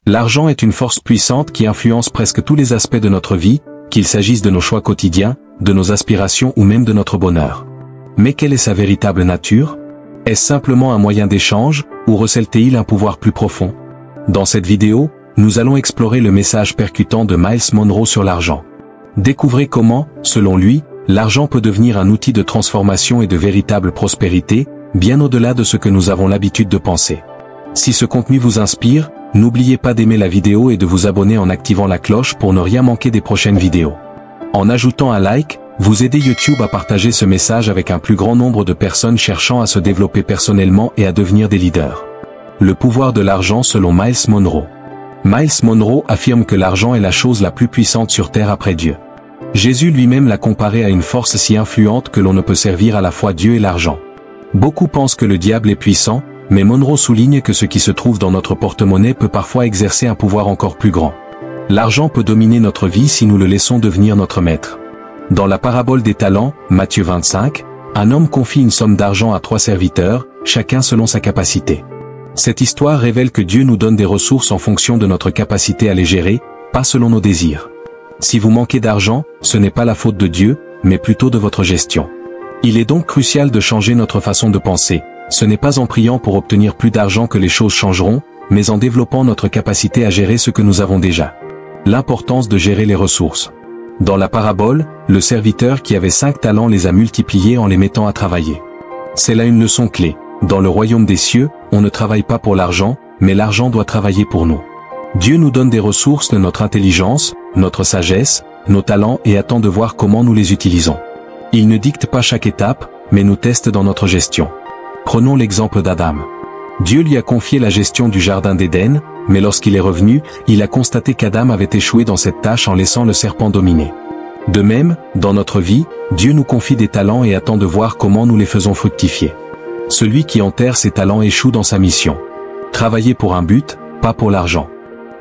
L'argent est une force puissante qui influence presque tous les aspects de notre vie, qu'il s'agisse de nos choix quotidiens, de nos aspirations ou même de notre bonheur. Mais quelle est sa véritable nature? Est-ce simplement un moyen d'échange, ou recèle-t-il un pouvoir plus profond? Dans cette vidéo, nous allons explorer le message percutant de Myles Munroe sur l'argent. Découvrez comment, selon lui, l'argent peut devenir un outil de transformation et de véritable prospérité, bien au-delà de ce que nous avons l'habitude de penser. Si ce contenu vous inspire, n'oubliez pas d'aimer la vidéo et de vous abonner en activant la cloche pour ne rien manquer des prochaines vidéos. En ajoutant un like, vous aidez YouTube à partager ce message avec un plus grand nombre de personnes cherchant à se développer personnellement et à devenir des leaders. Le pouvoir de l'argent selon Myles Munroe. Myles Munroe affirme que l'argent est la chose la plus puissante sur terre après Dieu. Jésus lui-même l'a comparé à une force si influente que l'on ne peut servir à la fois Dieu et l'argent. Beaucoup pensent que le diable est puissant, mais Munroe souligne que ce qui se trouve dans notre porte-monnaie peut parfois exercer un pouvoir encore plus grand. L'argent peut dominer notre vie si nous le laissons devenir notre maître. Dans la parabole des talents, Matthieu 25, un homme confie une somme d'argent à 3 serviteurs, chacun selon sa capacité. Cette histoire révèle que Dieu nous donne des ressources en fonction de notre capacité à les gérer, pas selon nos désirs. Si vous manquez d'argent, ce n'est pas la faute de Dieu, mais plutôt de votre gestion. Il est donc crucial de changer notre façon de penser. Ce n'est pas en priant pour obtenir plus d'argent que les choses changeront, mais en développant notre capacité à gérer ce que nous avons déjà. L'importance de gérer les ressources. Dans la parabole, le serviteur qui avait 5 talents les a multipliés en les mettant à travailler. C'est là une leçon clé. Dans le royaume des cieux, on ne travaille pas pour l'argent, mais l'argent doit travailler pour nous. Dieu nous donne des ressources de notre intelligence, notre sagesse, nos talents et attend de voir comment nous les utilisons. Il ne dicte pas chaque étape, mais nous teste dans notre gestion. Prenons l'exemple d'Adam. Dieu lui a confié la gestion du jardin d'Éden, mais lorsqu'il est revenu, il a constaté qu'Adam avait échoué dans cette tâche en laissant le serpent dominer. De même, dans notre vie, Dieu nous confie des talents et attend de voir comment nous les faisons fructifier. Celui qui enterre ses talents échoue dans sa mission. Travailler pour un but, pas pour l'argent.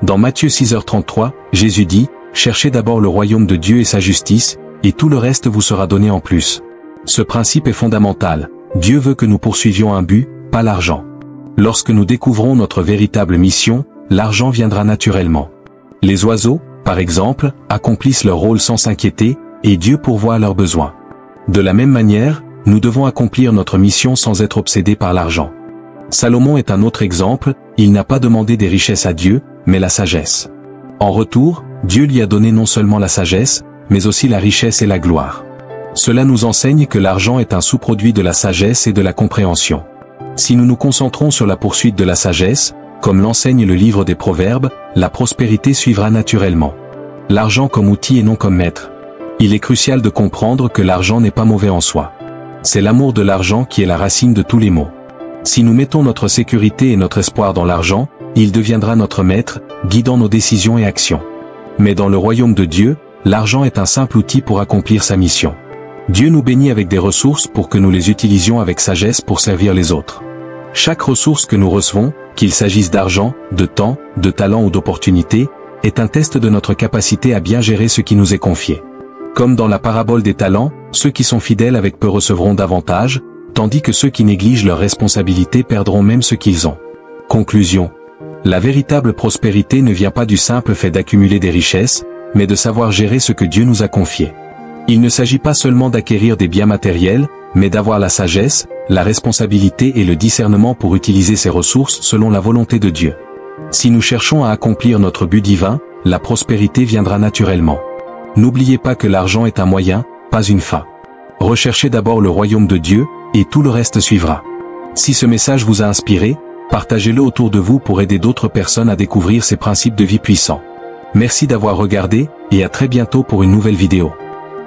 Dans Matthieu 6h33, Jésus dit, « Cherchez d'abord le royaume de Dieu et sa justice, et tout le reste vous sera donné en plus. » Ce principe est fondamental. Dieu veut que nous poursuivions un but, pas l'argent. Lorsque nous découvrons notre véritable mission, l'argent viendra naturellement. Les oiseaux, par exemple, accomplissent leur rôle sans s'inquiéter, et Dieu pourvoit à leurs besoins. De la même manière, nous devons accomplir notre mission sans être obsédés par l'argent. Salomon est un autre exemple, il n'a pas demandé des richesses à Dieu, mais la sagesse. En retour, Dieu lui a donné non seulement la sagesse, mais aussi la richesse et la gloire. Cela nous enseigne que l'argent est un sous-produit de la sagesse et de la compréhension. Si nous nous concentrons sur la poursuite de la sagesse, comme l'enseigne le livre des Proverbes, la prospérité suivra naturellement. L'argent comme outil et non comme maître. Il est crucial de comprendre que l'argent n'est pas mauvais en soi. C'est l'amour de l'argent qui est la racine de tous les maux. Si nous mettons notre sécurité et notre espoir dans l'argent, il deviendra notre maître, guidant nos décisions et actions. Mais dans le royaume de Dieu, l'argent est un simple outil pour accomplir sa mission. Dieu nous bénit avec des ressources pour que nous les utilisions avec sagesse pour servir les autres. Chaque ressource que nous recevons, qu'il s'agisse d'argent, de temps, de talent ou d'opportunité, est un test de notre capacité à bien gérer ce qui nous est confié. Comme dans la parabole des talents, ceux qui sont fidèles avec peu recevront davantage, tandis que ceux qui négligent leurs responsabilités perdront même ce qu'ils ont. Conclusion. La véritable prospérité ne vient pas du simple fait d'accumuler des richesses, mais de savoir gérer ce que Dieu nous a confié. Il ne s'agit pas seulement d'acquérir des biens matériels, mais d'avoir la sagesse, la responsabilité et le discernement pour utiliser ces ressources selon la volonté de Dieu. Si nous cherchons à accomplir notre but divin, la prospérité viendra naturellement. N'oubliez pas que l'argent est un moyen, pas une fin. Recherchez d'abord le royaume de Dieu, et tout le reste suivra. Si ce message vous a inspiré, partagez-le autour de vous pour aider d'autres personnes à découvrir ces principes de vie puissants. Merci d'avoir regardé, et à très bientôt pour une nouvelle vidéo.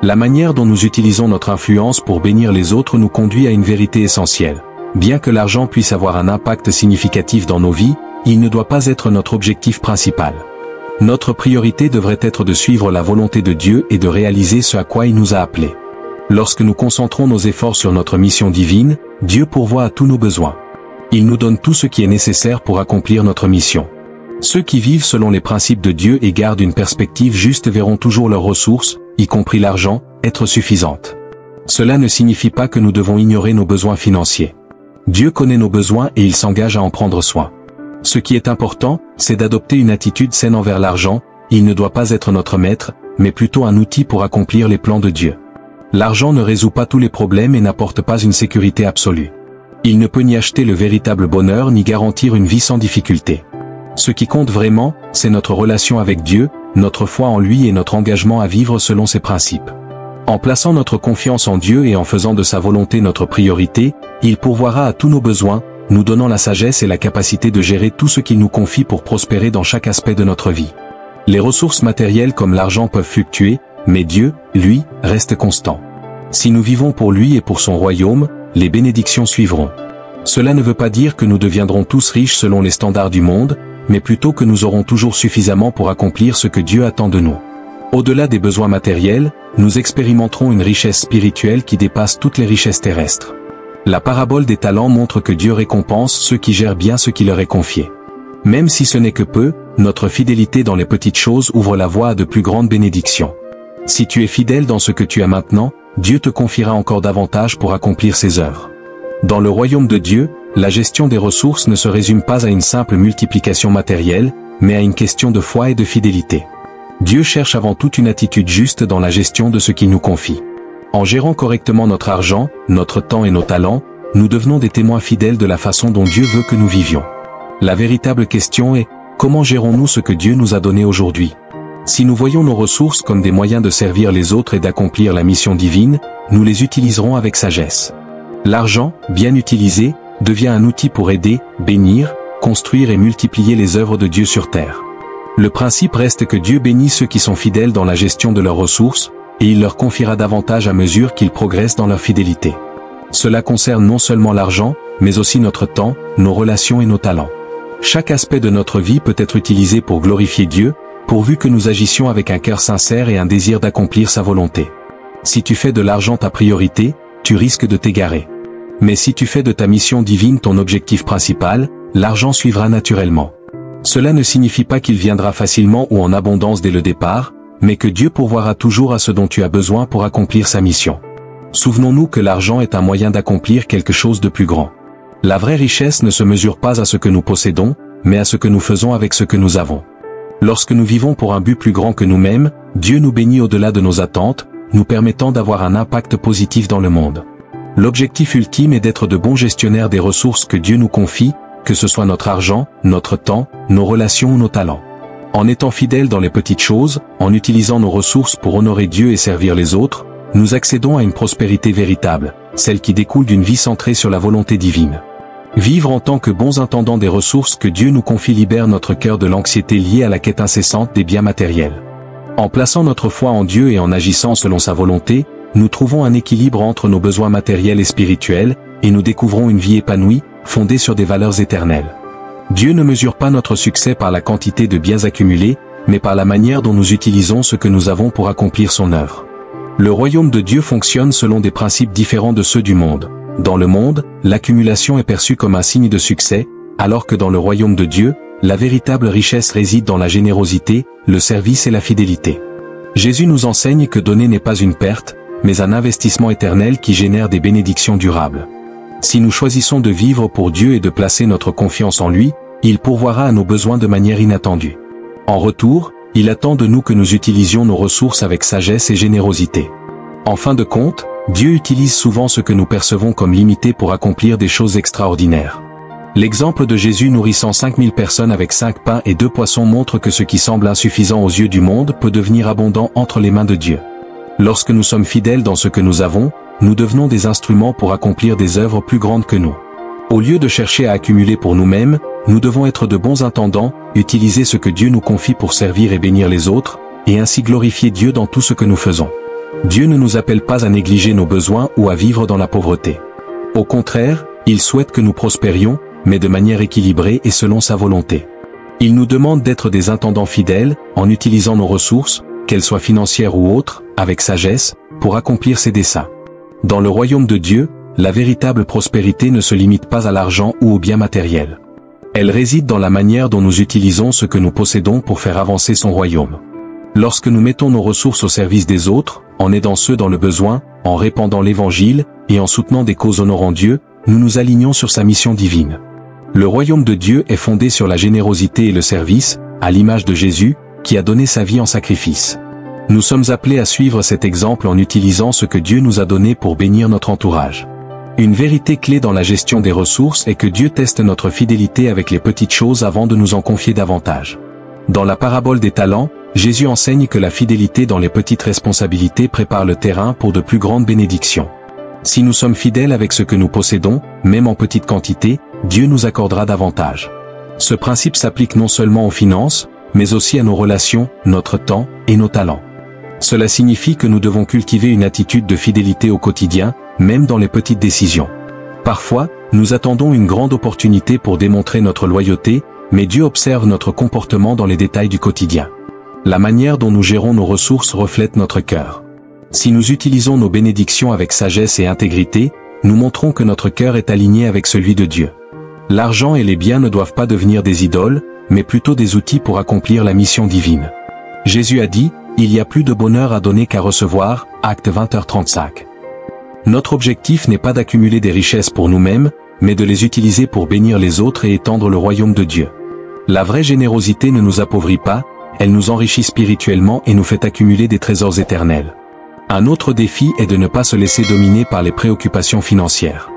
La manière dont nous utilisons notre influence pour bénir les autres nous conduit à une vérité essentielle. Bien que l'argent puisse avoir un impact significatif dans nos vies, il ne doit pas être notre objectif principal. Notre priorité devrait être de suivre la volonté de Dieu et de réaliser ce à quoi il nous a appelés. Lorsque nous concentrons nos efforts sur notre mission divine, Dieu pourvoit à tous nos besoins. Il nous donne tout ce qui est nécessaire pour accomplir notre mission. Ceux qui vivent selon les principes de Dieu et gardent une perspective juste verront toujours leurs ressources, y compris l'argent, être suffisantes. Cela ne signifie pas que nous devons ignorer nos besoins financiers. Dieu connaît nos besoins et il s'engage à en prendre soin. Ce qui est important, c'est d'adopter une attitude saine envers l'argent. Il ne doit pas être notre maître, mais plutôt un outil pour accomplir les plans de Dieu. L'argent ne résout pas tous les problèmes et n'apporte pas une sécurité absolue. Il ne peut ni acheter le véritable bonheur ni garantir une vie sans difficulté. Ce qui compte vraiment, c'est notre relation avec Dieu, notre foi en lui et notre engagement à vivre selon ses principes. En plaçant notre confiance en Dieu et en faisant de sa volonté notre priorité, il pourvoira à tous nos besoins, nous donnant la sagesse et la capacité de gérer tout ce qu'il nous confie pour prospérer dans chaque aspect de notre vie. Les ressources matérielles comme l'argent peuvent fluctuer, mais Dieu, lui, reste constant. Si nous vivons pour lui et pour son royaume, les bénédictions suivront. Cela ne veut pas dire que nous deviendrons tous riches selon les standards du monde, mais plutôt que nous aurons toujours suffisamment pour accomplir ce que Dieu attend de nous. Au-delà des besoins matériels, nous expérimenterons une richesse spirituelle qui dépasse toutes les richesses terrestres. La parabole des talents montre que Dieu récompense ceux qui gèrent bien ce qui leur est confié. Même si ce n'est que peu, notre fidélité dans les petites choses ouvre la voie à de plus grandes bénédictions. Si tu es fidèle dans ce que tu as maintenant, Dieu te confiera encore davantage pour accomplir ses œuvres. Dans le royaume de Dieu, la gestion des ressources ne se résume pas à une simple multiplication matérielle, mais à une question de foi et de fidélité. Dieu cherche avant tout une attitude juste dans la gestion de ce qu'il nous confie. En gérant correctement notre argent, notre temps et nos talents, nous devenons des témoins fidèles de la façon dont Dieu veut que nous vivions. La véritable question est, comment gérons-nous ce que Dieu nous a donné aujourd'hui? Si nous voyons nos ressources comme des moyens de servir les autres et d'accomplir la mission divine, nous les utiliserons avec sagesse. L'argent, bien utilisé, devient un outil pour aider, bénir, construire et multiplier les œuvres de Dieu sur terre. Le principe reste que Dieu bénit ceux qui sont fidèles dans la gestion de leurs ressources, et il leur confiera davantage à mesure qu'ils progressent dans leur fidélité. Cela concerne non seulement l'argent, mais aussi notre temps, nos relations et nos talents. Chaque aspect de notre vie peut être utilisé pour glorifier Dieu, pourvu que nous agissions avec un cœur sincère et un désir d'accomplir sa volonté. Si tu fais de l'argent ta priorité, tu risques de t'égarer. Mais si tu fais de ta mission divine ton objectif principal, l'argent suivra naturellement. Cela ne signifie pas qu'il viendra facilement ou en abondance dès le départ, mais que Dieu pourvoira toujours à ce dont tu as besoin pour accomplir sa mission. Souvenons-nous que l'argent est un moyen d'accomplir quelque chose de plus grand. La vraie richesse ne se mesure pas à ce que nous possédons, mais à ce que nous faisons avec ce que nous avons. Lorsque nous vivons pour un but plus grand que nous-mêmes, Dieu nous bénit au-delà de nos attentes, nous permettant d'avoir un impact positif dans le monde. L'objectif ultime est d'être de bons gestionnaires des ressources que Dieu nous confie, que ce soit notre argent, notre temps, nos relations ou nos talents. En étant fidèles dans les petites choses, en utilisant nos ressources pour honorer Dieu et servir les autres, nous accédons à une prospérité véritable, celle qui découle d'une vie centrée sur la volonté divine. Vivre en tant que bons intendants des ressources que Dieu nous confie libère notre cœur de l'anxiété liée à la quête incessante des biens matériels. En plaçant notre foi en Dieu et en agissant selon sa volonté, nous trouvons un équilibre entre nos besoins matériels et spirituels, et nous découvrons une vie épanouie, fondée sur des valeurs éternelles. Dieu ne mesure pas notre succès par la quantité de biens accumulés, mais par la manière dont nous utilisons ce que nous avons pour accomplir son œuvre. Le royaume de Dieu fonctionne selon des principes différents de ceux du monde. Dans le monde, l'accumulation est perçue comme un signe de succès, alors que dans le royaume de Dieu, la véritable richesse réside dans la générosité, le service et la fidélité. Jésus nous enseigne que donner n'est pas une perte, mais un investissement éternel qui génère des bénédictions durables. Si nous choisissons de vivre pour Dieu et de placer notre confiance en lui, il pourvoira à nos besoins de manière inattendue. En retour, il attend de nous que nous utilisions nos ressources avec sagesse et générosité. En fin de compte, Dieu utilise souvent ce que nous percevons comme limité pour accomplir des choses extraordinaires. L'exemple de Jésus nourrissant 5000 personnes avec 5 pains et 2 poissons montre que ce qui semble insuffisant aux yeux du monde peut devenir abondant entre les mains de Dieu. Lorsque nous sommes fidèles dans ce que nous avons, nous devenons des instruments pour accomplir des œuvres plus grandes que nous. Au lieu de chercher à accumuler pour nous-mêmes, nous devons être de bons intendants, utiliser ce que Dieu nous confie pour servir et bénir les autres, et ainsi glorifier Dieu dans tout ce que nous faisons. Dieu ne nous appelle pas à négliger nos besoins ou à vivre dans la pauvreté. Au contraire, il souhaite que nous prospérions, mais de manière équilibrée et selon sa volonté. Il nous demande d'être des intendants fidèles, en utilisant nos ressources, qu'elles soient financières ou autres, avec sagesse, pour accomplir ses desseins. Dans le royaume de Dieu, la véritable prospérité ne se limite pas à l'argent ou aux biens matériels. Elle réside dans la manière dont nous utilisons ce que nous possédons pour faire avancer son royaume. Lorsque nous mettons nos ressources au service des autres, en aidant ceux dans le besoin, en répandant l'évangile, et en soutenant des causes honorant Dieu, nous nous alignons sur sa mission divine. Le royaume de Dieu est fondé sur la générosité et le service, à l'image de Jésus, qui a donné sa vie en sacrifice. Nous sommes appelés à suivre cet exemple en utilisant ce que Dieu nous a donné pour bénir notre entourage. Une vérité clé dans la gestion des ressources est que Dieu teste notre fidélité avec les petites choses avant de nous en confier davantage. Dans la parabole des talents, Jésus enseigne que la fidélité dans les petites responsabilités prépare le terrain pour de plus grandes bénédictions. Si nous sommes fidèles avec ce que nous possédons, même en petite quantité, Dieu nous accordera davantage. Ce principe s'applique non seulement aux finances, mais aussi à nos relations, notre temps et nos talents. Cela signifie que nous devons cultiver une attitude de fidélité au quotidien, même dans les petites décisions. Parfois, nous attendons une grande opportunité pour démontrer notre loyauté, mais Dieu observe notre comportement dans les détails du quotidien. La manière dont nous gérons nos ressources reflète notre cœur. Si nous utilisons nos bénédictions avec sagesse et intégrité, nous montrons que notre cœur est aligné avec celui de Dieu. L'argent et les biens ne doivent pas devenir des idoles, mais plutôt des outils pour accomplir la mission divine. Jésus a dit, « Il y a plus de bonheur à donner qu'à recevoir » Actes 20h35. Notre objectif n'est pas d'accumuler des richesses pour nous-mêmes, mais de les utiliser pour bénir les autres et étendre le royaume de Dieu. La vraie générosité ne nous appauvrit pas, elle nous enrichit spirituellement et nous fait accumuler des trésors éternels. Un autre défi est de ne pas se laisser dominer par les préoccupations financières.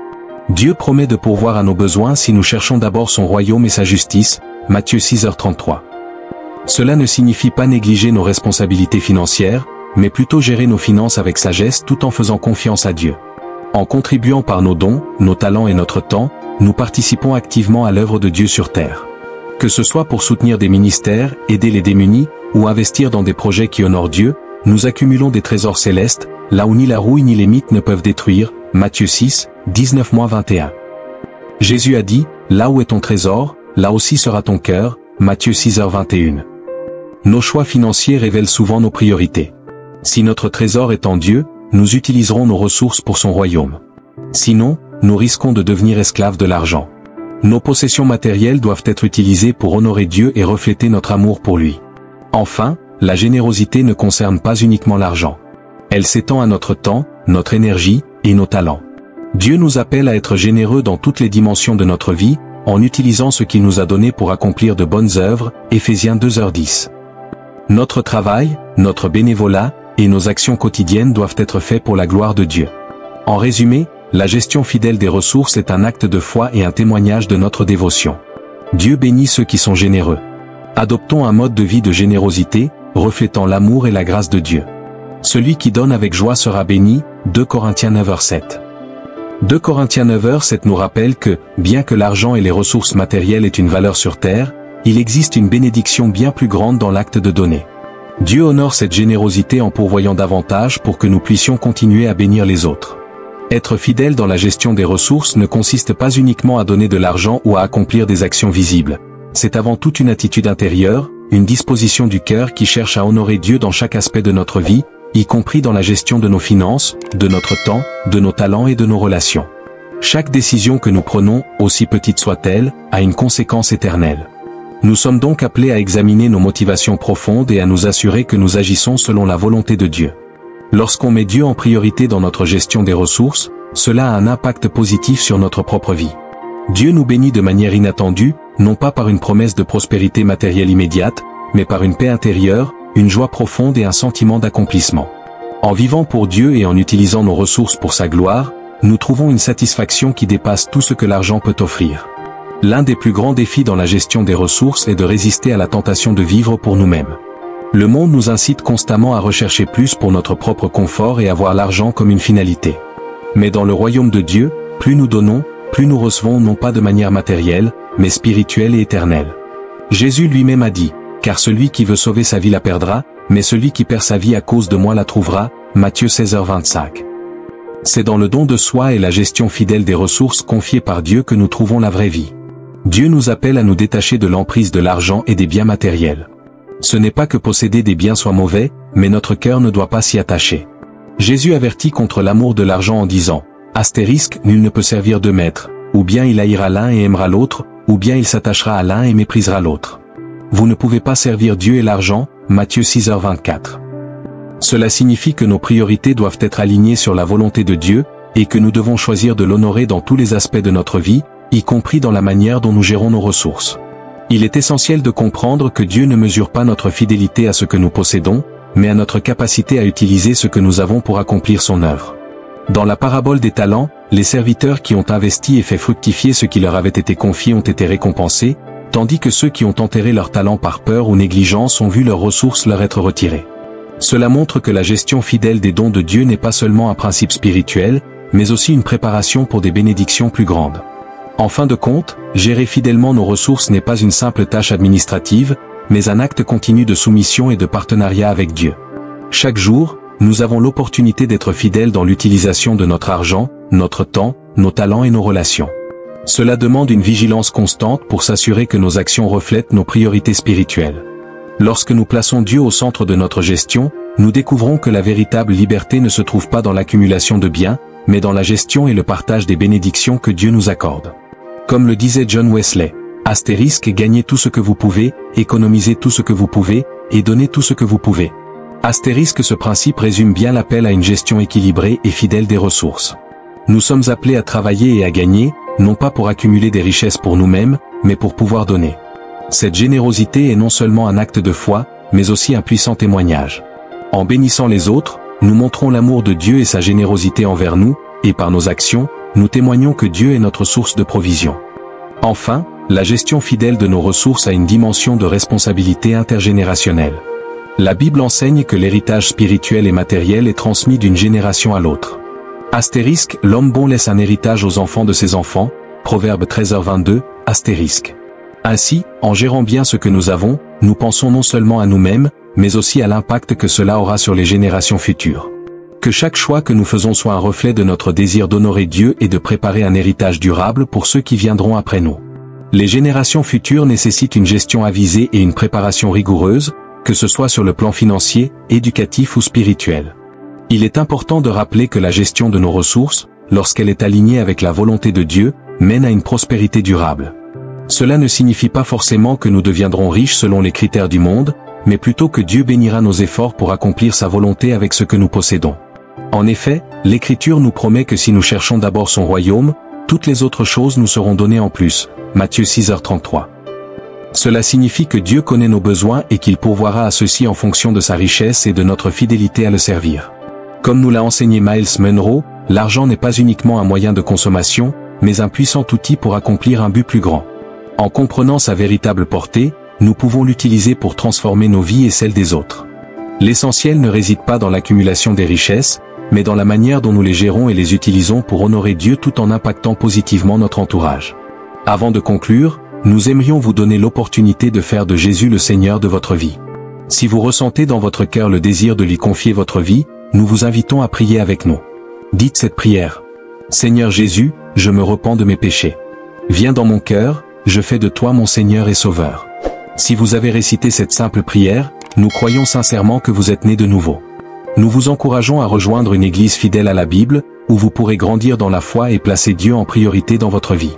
Dieu promet de pourvoir à nos besoins si nous cherchons d'abord son royaume et sa justice, Matthieu 6h33. Cela ne signifie pas négliger nos responsabilités financières, mais plutôt gérer nos finances avec sagesse tout en faisant confiance à Dieu. En contribuant par nos dons, nos talents et notre temps, nous participons activement à l'œuvre de Dieu sur terre. Que ce soit pour soutenir des ministères, aider les démunis, ou investir dans des projets qui honorent Dieu, nous accumulons des trésors célestes, là où ni la rouille ni les mythes ne peuvent détruire, Matthieu 6, 19-21. Jésus a dit, « Là où est ton trésor, là aussi sera ton cœur » Matthieu 6h21. Nos choix financiers révèlent souvent nos priorités. Si notre trésor est en Dieu, nous utiliserons nos ressources pour son royaume. Sinon, nous risquons de devenir esclaves de l'argent. Nos possessions matérielles doivent être utilisées pour honorer Dieu et refléter notre amour pour lui. Enfin, la générosité ne concerne pas uniquement l'argent. Elle s'étend à notre temps, notre énergie et nos talents. Dieu nous appelle à être généreux dans toutes les dimensions de notre vie, en utilisant ce qu'il nous a donné pour accomplir de bonnes œuvres, Éphésiens 2h10. Notre travail, notre bénévolat, et nos actions quotidiennes doivent être faits pour la gloire de Dieu. En résumé, la gestion fidèle des ressources est un acte de foi et un témoignage de notre dévotion. Dieu bénit ceux qui sont généreux. Adoptons un mode de vie de générosité, reflétant l'amour et la grâce de Dieu. Celui qui donne avec joie sera béni, 2 Corinthiens 9h7. 2 Corinthiens 9h7 nous rappelle que, bien que l'argent et les ressources matérielles aient une valeur sur terre, il existe une bénédiction bien plus grande dans l'acte de donner. Dieu honore cette générosité en pourvoyant davantage pour que nous puissions continuer à bénir les autres. Être fidèle dans la gestion des ressources ne consiste pas uniquement à donner de l'argent ou à accomplir des actions visibles. C'est avant tout une attitude intérieure, une disposition du cœur qui cherche à honorer Dieu dans chaque aspect de notre vie, y compris dans la gestion de nos finances, de notre temps, de nos talents et de nos relations. Chaque décision que nous prenons, aussi petite soit-elle, a une conséquence éternelle. Nous sommes donc appelés à examiner nos motivations profondes et à nous assurer que nous agissons selon la volonté de Dieu. Lorsqu'on met Dieu en priorité dans notre gestion des ressources, cela a un impact positif sur notre propre vie. Dieu nous bénit de manière inattendue, non pas par une promesse de prospérité matérielle immédiate, mais par une paix intérieure, une joie profonde et un sentiment d'accomplissement. En vivant pour Dieu et en utilisant nos ressources pour sa gloire, nous trouvons une satisfaction qui dépasse tout ce que l'argent peut offrir. L'un des plus grands défis dans la gestion des ressources est de résister à la tentation de vivre pour nous-mêmes. Le monde nous incite constamment à rechercher plus pour notre propre confort et à voir l'argent comme une finalité. Mais dans le royaume de Dieu, plus nous donnons, plus nous recevons non pas de manière matérielle, mais spirituelle et éternelle. Jésus lui-même a dit, « Car celui qui veut sauver sa vie la perdra, mais celui qui perd sa vie à cause de moi la trouvera » Matthieu 16h25. C'est dans le don de soi et la gestion fidèle des ressources confiées par Dieu que nous trouvons la vraie vie. Dieu nous appelle à nous détacher de l'emprise de l'argent et des biens matériels. Ce n'est pas que posséder des biens soit mauvais, mais notre cœur ne doit pas s'y attacher. Jésus avertit contre l'amour de l'argent en disant, « Nul ne peut servir deux maîtres, ou bien il haïra l'un et aimera l'autre, ou bien il s'attachera à l'un et méprisera l'autre. Vous ne pouvez pas servir Dieu et l'argent, Matthieu 6h24. Cela signifie que nos priorités doivent être alignées sur la volonté de Dieu, et que nous devons choisir de l'honorer dans tous les aspects de notre vie, y compris dans la manière dont nous gérons nos ressources. Il est essentiel de comprendre que Dieu ne mesure pas notre fidélité à ce que nous possédons, mais à notre capacité à utiliser ce que nous avons pour accomplir son œuvre. Dans la parabole des talents, les serviteurs qui ont investi et fait fructifier ce qui leur avait été confié ont été récompensés, tandis que ceux qui ont enterré leurs talents par peur ou négligence ont vu leurs ressources leur être retirées. Cela montre que la gestion fidèle des dons de Dieu n'est pas seulement un principe spirituel, mais aussi une préparation pour des bénédictions plus grandes. En fin de compte, gérer fidèlement nos ressources n'est pas une simple tâche administrative, mais un acte continu de soumission et de partenariat avec Dieu. Chaque jour, nous avons l'opportunité d'être fidèles dans l'utilisation de notre argent, notre temps, nos talents et nos relations. Cela demande une vigilance constante pour s'assurer que nos actions reflètent nos priorités spirituelles. Lorsque nous plaçons Dieu au centre de notre gestion, nous découvrons que la véritable liberté ne se trouve pas dans l'accumulation de biens, mais dans la gestion et le partage des bénédictions que Dieu nous accorde. Comme le disait John Wesley, * gagnez tout ce que vous pouvez, économisez tout ce que vous pouvez, et donnez tout ce que vous pouvez. * Ce principe résume bien l'appel à une gestion équilibrée et fidèle des ressources. Nous sommes appelés à travailler et à gagner, non pas pour accumuler des richesses pour nous-mêmes, mais pour pouvoir donner. Cette générosité est non seulement un acte de foi, mais aussi un puissant témoignage. En bénissant les autres, nous montrons l'amour de Dieu et sa générosité envers nous, et par nos actions, nous témoignons que Dieu est notre source de provision. Enfin, la gestion fidèle de nos ressources a une dimension de responsabilité intergénérationnelle. La Bible enseigne que l'héritage spirituel et matériel est transmis d'une génération à l'autre. * L'homme bon laisse un héritage aux enfants de ses enfants, Proverbe 13h22, *. Ainsi, en gérant bien ce que nous avons, nous pensons non seulement à nous-mêmes, mais aussi à l'impact que cela aura sur les générations futures. Que chaque choix que nous faisons soit un reflet de notre désir d'honorer Dieu et de préparer un héritage durable pour ceux qui viendront après nous. Les générations futures nécessitent une gestion avisée et une préparation rigoureuse, que ce soit sur le plan financier, éducatif ou spirituel. Il est important de rappeler que la gestion de nos ressources, lorsqu'elle est alignée avec la volonté de Dieu, mène à une prospérité durable. Cela ne signifie pas forcément que nous deviendrons riches selon les critères du monde, mais plutôt que Dieu bénira nos efforts pour accomplir sa volonté avec ce que nous possédons. En effet, l'Écriture nous promet que si nous cherchons d'abord son royaume, toutes les autres choses nous seront données en plus. Matthieu 6h33. Cela signifie que Dieu connaît nos besoins et qu'il pourvoira à ceux-ci en fonction de sa richesse et de notre fidélité à le servir. Comme nous l'a enseigné Miles Monroe, l'argent n'est pas uniquement un moyen de consommation, mais un puissant outil pour accomplir un but plus grand. En comprenant sa véritable portée, nous pouvons l'utiliser pour transformer nos vies et celles des autres. L'essentiel ne réside pas dans l'accumulation des richesses, mais dans la manière dont nous les gérons et les utilisons pour honorer Dieu tout en impactant positivement notre entourage. Avant de conclure, nous aimerions vous donner l'opportunité de faire de Jésus le Seigneur de votre vie. Si vous ressentez dans votre cœur le désir de lui confier votre vie, nous vous invitons à prier avec nous. Dites cette prière. Seigneur Jésus, je me repens de mes péchés. Viens dans mon cœur, je fais de toi mon Seigneur et Sauveur. Si vous avez récité cette simple prière, nous croyons sincèrement que vous êtes né de nouveau. Nous vous encourageons à rejoindre une église fidèle à la Bible, où vous pourrez grandir dans la foi et placer Dieu en priorité dans votre vie.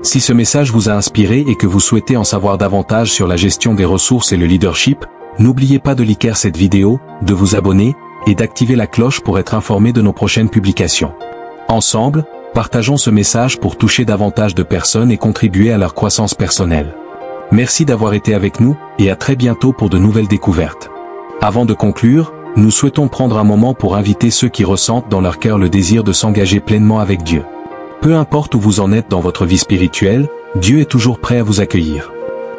Si ce message vous a inspiré et que vous souhaitez en savoir davantage sur la gestion des ressources et le leadership, n'oubliez pas de liker cette vidéo, de vous abonner, et d'activer la cloche pour être informé de nos prochaines publications. Ensemble, partageons ce message pour toucher davantage de personnes et contribuer à leur croissance personnelle. Merci d'avoir été avec nous, et à très bientôt pour de nouvelles découvertes. Avant de conclure, nous souhaitons prendre un moment pour inviter ceux qui ressentent dans leur cœur le désir de s'engager pleinement avec Dieu. Peu importe où vous en êtes dans votre vie spirituelle, Dieu est toujours prêt à vous accueillir.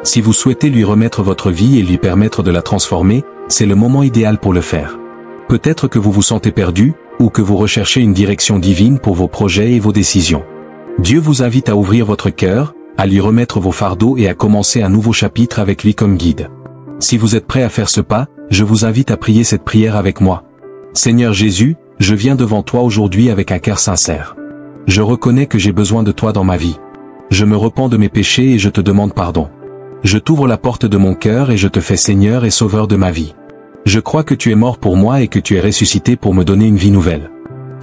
Si vous souhaitez lui remettre votre vie et lui permettre de la transformer, c'est le moment idéal pour le faire. Peut-être que vous vous sentez perdu, ou que vous recherchez une direction divine pour vos projets et vos décisions. Dieu vous invite à ouvrir votre cœur, à lui remettre vos fardeaux et à commencer un nouveau chapitre avec lui comme guide. Si vous êtes prêt à faire ce pas, je vous invite à prier cette prière avec moi. Seigneur Jésus, je viens devant toi aujourd'hui avec un cœur sincère. Je reconnais que j'ai besoin de toi dans ma vie. Je me repens de mes péchés et je te demande pardon. Je t'ouvre la porte de mon cœur et je te fais Seigneur et Sauveur de ma vie. Je crois que tu es mort pour moi et que tu es ressuscité pour me donner une vie nouvelle.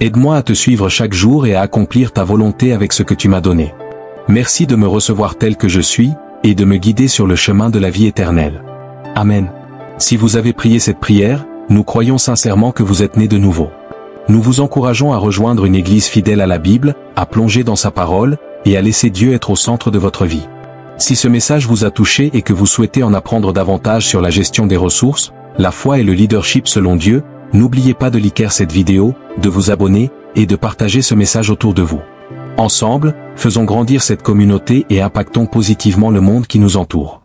Aide-moi à te suivre chaque jour et à accomplir ta volonté avec ce que tu m'as donné. Merci de me recevoir tel que je suis, et de me guider sur le chemin de la vie éternelle. Amen. Si vous avez prié cette prière, nous croyons sincèrement que vous êtes né de nouveau. Nous vous encourageons à rejoindre une église fidèle à la Bible, à plonger dans sa parole, et à laisser Dieu être au centre de votre vie. Si ce message vous a touché et que vous souhaitez en apprendre davantage sur la gestion des ressources, la foi et le leadership selon Dieu, n'oubliez pas de liker cette vidéo, de vous abonner, et de partager ce message autour de vous. Ensemble, faisons grandir cette communauté et impactons positivement le monde qui nous entoure.